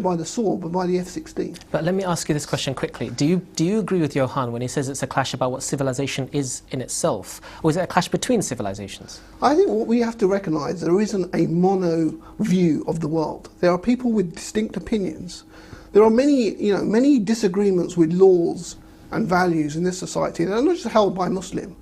by the sword, but by the F-16. But let me ask you this question quickly. Do you agree with Johann when he says it's a clash about what civilization is in itself? Or is it a clash between civilizations? I think what we have to recognise, there isn't a mono view of the world. There are people with distinct opinions. There are many disagreements with laws and values in this society that are not just held by Muslim.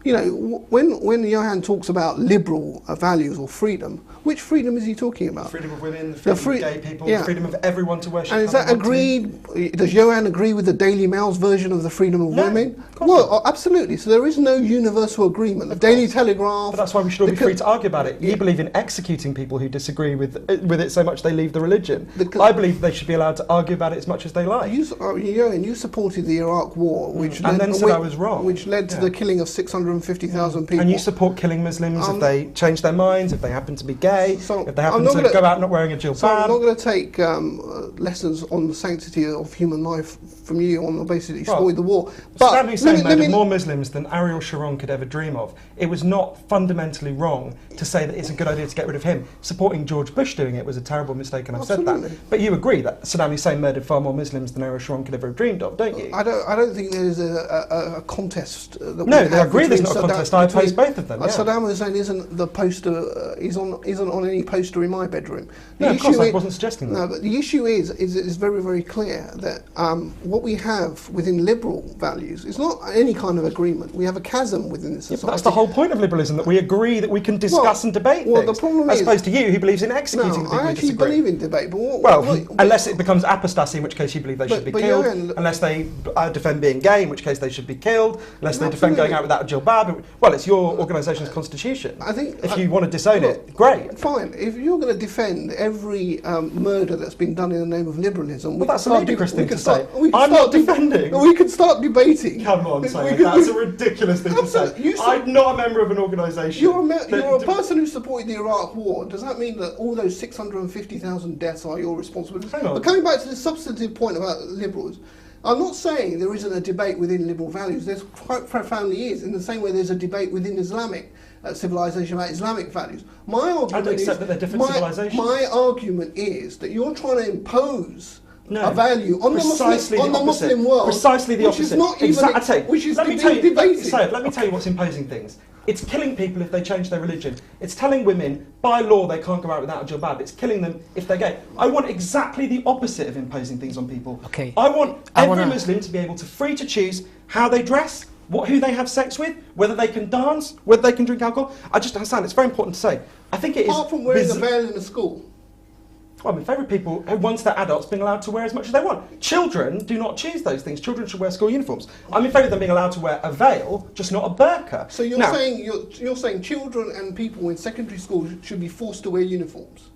You know, when Johann talks about liberal values or freedom, which freedom is he talking about? Freedom of women, the freedom of gay people, the freedom of everyone to worship. And is that agreed? Does Johann agree with the Daily Mail's version of the freedom of women? Well, absolutely. So there is no universal agreement. The Daily Telegraph. But that's why we should all be free to argue about it. You believe in executing people who disagree with it so much they leave the religion. I believe they should be allowed to argue about it as much as they like. Johann, you supported the Iraq War, which and then said I was wrong, which led to the killing of 650,000 people. And you support killing Muslims if they change their minds, if they happen to be gay, if they happen to go out not wearing a jilbab. So I'm not going to take lessons on the sanctity of human life from you on the basis that you supported the war. But Saddam Hussein murdered more Muslims than Ariel Sharon could ever dream of. It was not fundamentally wrong to say that it's a good idea to get rid of him. Supporting George Bush doing it was a terrible mistake, and I've said that. But you agree that Saddam Hussein murdered far more Muslims than Ariel Sharon could ever have dreamed of, don't you? I don't think there's a contest. No, I agree there's not a contest. I oppose both of them. Saddam Hussein isn't the poster. Isn't on any poster in my bedroom. No, of course, I wasn't suggesting that. No, but the issue is very, very clear that what we have within liberal values is not any kind of agreement. We have a chasm within this society. But that's the whole point of liberalism, that we agree that we can discuss and debate things. The problem as opposed to you, who believes in executing people I actually believe in debate, but unless it becomes apostasy, in which case you believe they should be killed. Unless they defend being gay, in which case they should be killed. Unless they defend going out without a jilbab. Well, it's your organisation's constitution. I think if you want to disown it, great. Fine. If you're going to defend every murder that's been done in the name of liberalism, that's a ludicrous thing to say. I'm not defending. We can start debating. Come on, that's a ridiculous thing to say. I'm not a member of an organisation. You're a person who supported the Iraq War. Does that mean that all those 650,000 deaths are your responsibility? But coming back to the substantive point about liberals, I'm not saying there isn't a debate within liberal values. There's quite profoundly is, in the same way there's a debate within Islamic civilization about Islamic values. My argument I don't accept that they're different civilizations. My argument is that you're trying to impose a value on the Muslim world, precisely the opposite. Which is not even which is debated. Let me tell you what's imposing things. It's killing people if they change their religion. It's telling women, by law, they can't go out without a jilbab. It's killing them if they're gay. I want exactly the opposite of imposing things on people. Okay. I want every Muslim to be able to free to choose how they dress, who they have sex with, whether they can dance, whether they can drink alcohol. Hassan, it's very important to say. I think it is. Apart from wearing a veil in the school. I'm in favour of people who, once they're adults, being allowed to wear as much as they want. Children do not choose those things. Children should wear school uniforms. I'm in favour of them being allowed to wear a veil, just not a burqa. So you're saying children and people in secondary school should be forced to wear uniforms?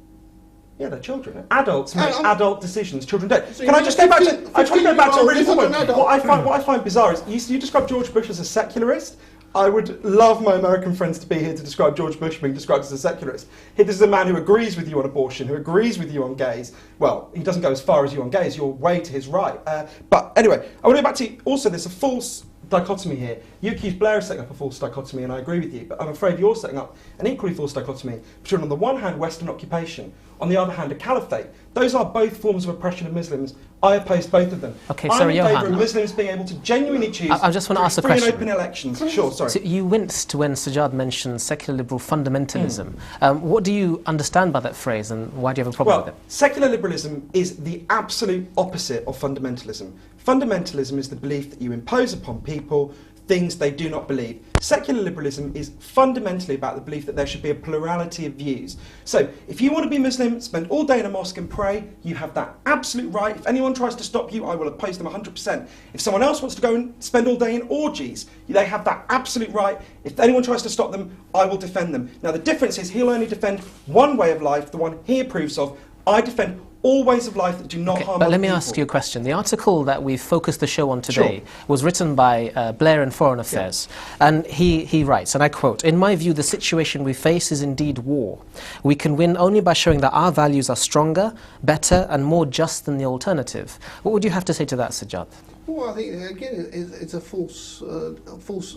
Yeah, they're children. Adults make adult decisions. Children don't. So Can I just go back to? I try to go back to a really point. What I find bizarre is you describe George Bush as a secularist. I would love my American friends to be here to describe George Bush being described as a secularist. This is a man who agrees with you on abortion, who agrees with you on gays. Well, he doesn't go as far as you on gays. You're way to his right. But anyway, I want to go back to also there's a false dichotomy here. You accuse Blair of setting up a false dichotomy, and I agree with you, but I'm afraid you're setting up an equally false dichotomy between, on the one hand, Western occupation, on the other hand, a caliphate. Those are both forms of oppression of Muslims. I oppose both of them. Okay, I'm sorry, in favour Johann. of Muslims being able to genuinely choose I just want to ask a free question. and open elections. Sure, sorry. So you winced when Sajjad mentioned secular liberal fundamentalism. What do you understand by that phrase, and why do you have a problem with it? Secular liberalism is the absolute opposite of fundamentalism. Fundamentalism is the belief that you impose upon people things they do not believe. Secular liberalism is fundamentally about the belief that there should be a plurality of views. So, if you want to be Muslim, spend all day in a mosque and pray, you have that absolute right. If anyone tries to stop you, I will oppose them 100%. If someone else wants to go and spend all day in orgies, they have that absolute right. If anyone tries to stop them, I will defend them. Now, the difference is he'll only defend one way of life, the one he approves of. I defend all ways of life that do not harm other But let me people. ask you a question. The article that we focused the show on today was written by Blair in Foreign Affairs. And he writes, and I quote, "In my view, the situation we face is indeed war. We can win only by showing that our values are stronger, better, and more just than the alternative." What would you have to say to that, Sajjad? Well, I think again it's a false.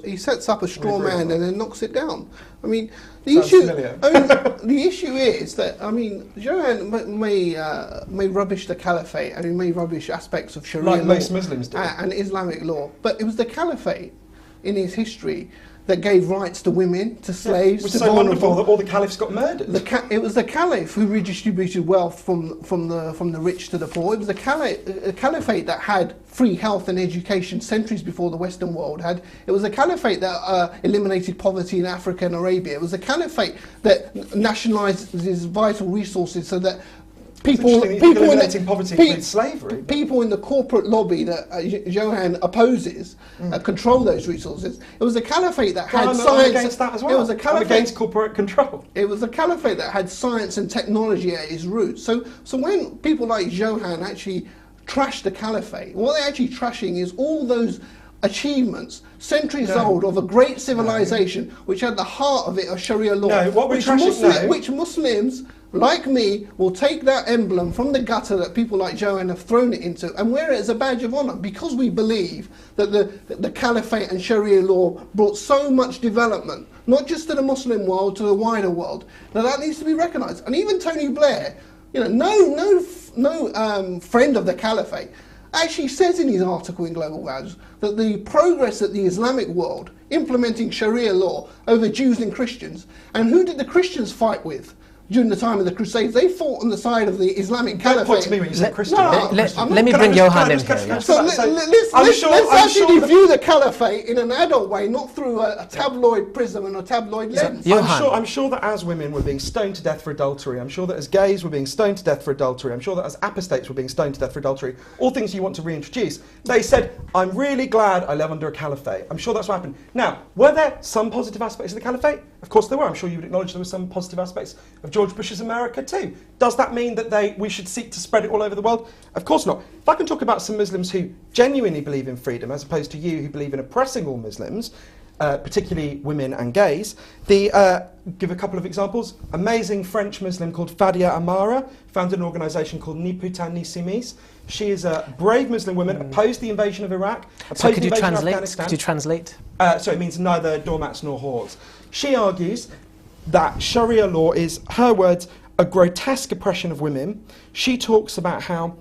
He sets up a straw man and then knocks it down. I mean, the issue is that Johann may rubbish the caliphate and he may rubbish aspects of Sharia like law most Muslims do, and Islamic law, but it was the caliphate in his history that gave rights to women, to slaves, which to is so vulnerable. wonderful that all the caliphs got murdered. It was the caliph who redistributed wealth from the rich to the poor. It was the caliphate that had free health and education centuries before the Western world had. It was the caliphate that eliminated poverty in Africa and Arabia. It was the caliphate that nationalised these vital resources so that people eliminating poverty with slavery. People in the corporate lobby that Johann opposes control those resources. It was the caliphate that had science. I'm against that as well. It was the caliphate, I'm against corporate control. It was the caliphate that had science and technology at its roots. So when people like Johann actually trash the caliphate, what they're actually trashing is all those achievements, centuries old, of a great civilization, which had the heart of it of Sharia law. No, what we're trashing which Muslims, like me, will take that emblem from the gutter that people like Johann have thrown it into and wear it as a badge of honour, because we believe that the caliphate and Sharia law brought so much development, not just to the Muslim world, to the wider world, that needs to be recognised. And even Tony Blair, no friend of the caliphate, actually says in his article in Global Values that the progress at the Islamic world implementing Sharia law over Jews and Christians, and who did the Christians fight with during the time of the Crusades? They fought on the side of the Islamic Caliphate. Don't point to me when you say Christian. Let me bring Johann in here. So let's actually view the Caliphate in an adult way, not through a tabloid prism and a tabloid lens. I'm sure that as women were being stoned to death for adultery, I'm sure that as gays were being stoned to death for adultery, I'm sure that as apostates were being stoned to death for adultery, all things you want to reintroduce. They said, I'm really glad I live under a caliphate. I'm sure that's what happened. Now, were there some positive aspects of the caliphate? Of course there were. I'm sure you would acknowledge there were some positive aspects of George Bush's America too. Does that mean that we should seek to spread it all over the world? Of course not. If I can talk about some Muslims who genuinely believe in freedom, as opposed to you who believe in oppressing all Muslims, particularly women and gays, give a couple of examples. Amazing French Muslim called Fadia Amara founded an organisation called Ni Putain Ni Simis. She is a brave Muslim woman, opposed the invasion of Iraq, So could you translate? So it means neither doormats nor whores. She argues that Sharia law is, her words, a grotesque oppression of women. She talks about how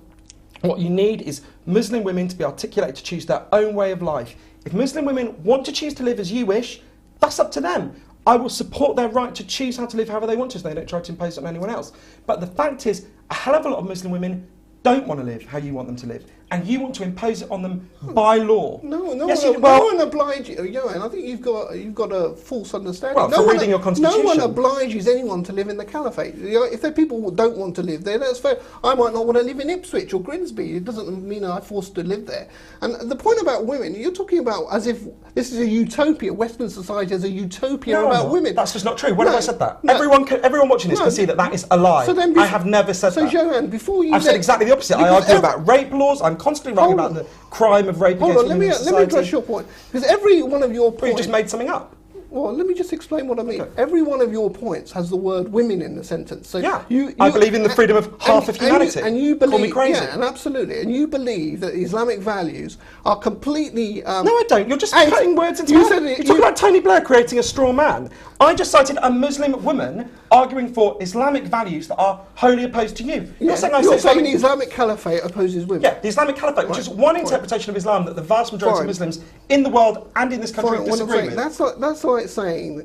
what you need is Muslim women to be articulate to choose their own way of life. If Muslim women want to choose to live as you wish, that's up to them. I will support their right to choose how to live however they want to, so they don't try to impose it on anyone else. But the fact is, a hell of a lot of Muslim women don't want to live how you want them to live, and you want to impose it on them by law. No one obliges you. Johann, I think you've got a false understanding. Well, from reading your constitution. No one obliges anyone to live in the caliphate. If there are people who don't want to live there, that's fair. I might not want to live in Ipswich or Grimsby. It doesn't mean I'm forced to live there. And the point about women, you're talking about as if this is a utopia. Western society has a utopia about women. That's just not true. When have I said that? Everyone watching this can see that is a lie. I have never said that. So Johann, before you... I've said exactly the opposite. I argue about rape laws. I'm constantly writing about the crime of rape against women in society. Let me address your point. Because every one of your points... But you just made something up. Well, let me just explain what I mean. Okay. Every one of your points has the word women in the sentence. So yeah, I believe in the freedom of half of humanity. And you believe... Call me crazy. Yeah, and absolutely. And you believe that Islamic values are completely... no, I don't. You're just putting words into my head. You're talking about Tony Blair creating a straw man. I just cited a Muslim woman arguing for Islamic values that are wholly opposed to you. You're saying the Islamic Caliphate opposes women. Yeah, the Islamic Caliphate, which is one interpretation of Islam that the vast majority of Muslims in the world and in this country disagree with. That's like saying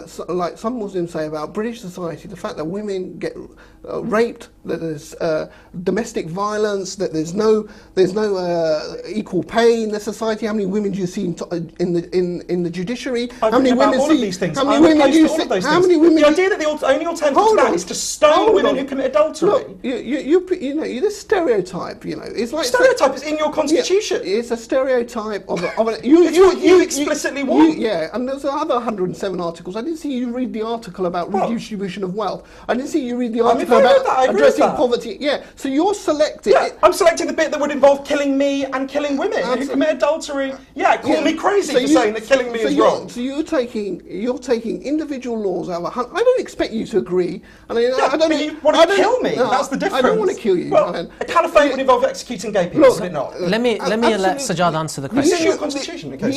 that, like some Muslims say about British society, the fact that women get raped, that there's domestic violence, that there's no equal pay in the society. How many women do you see in the judiciary? How many women all of these things? How many women do you see? How many women? The idea that the only alternative to that is to stone women who commit adultery. Look, you this stereotype. It's like stereotype is in your constitution. It's a stereotype of you explicitly want. And there was other 107 articles. I didn't see you read the article about redistribution of wealth. I didn't see you read the article about addressing poverty. Yeah, so you're selecting. Yeah, I'm selecting the bit that would involve killing me and killing women who commit adultery. Yeah, call me crazy for saying that killing me is wrong. So you're taking individual laws out of I don't expect you to agree. And I don't. You want to kill me? No, that's the difference. I don't want to kill you. Well, a caliphate would involve executing gay people, would it not? Let me let Sajjad answer the question. It's in your constitution. Okay.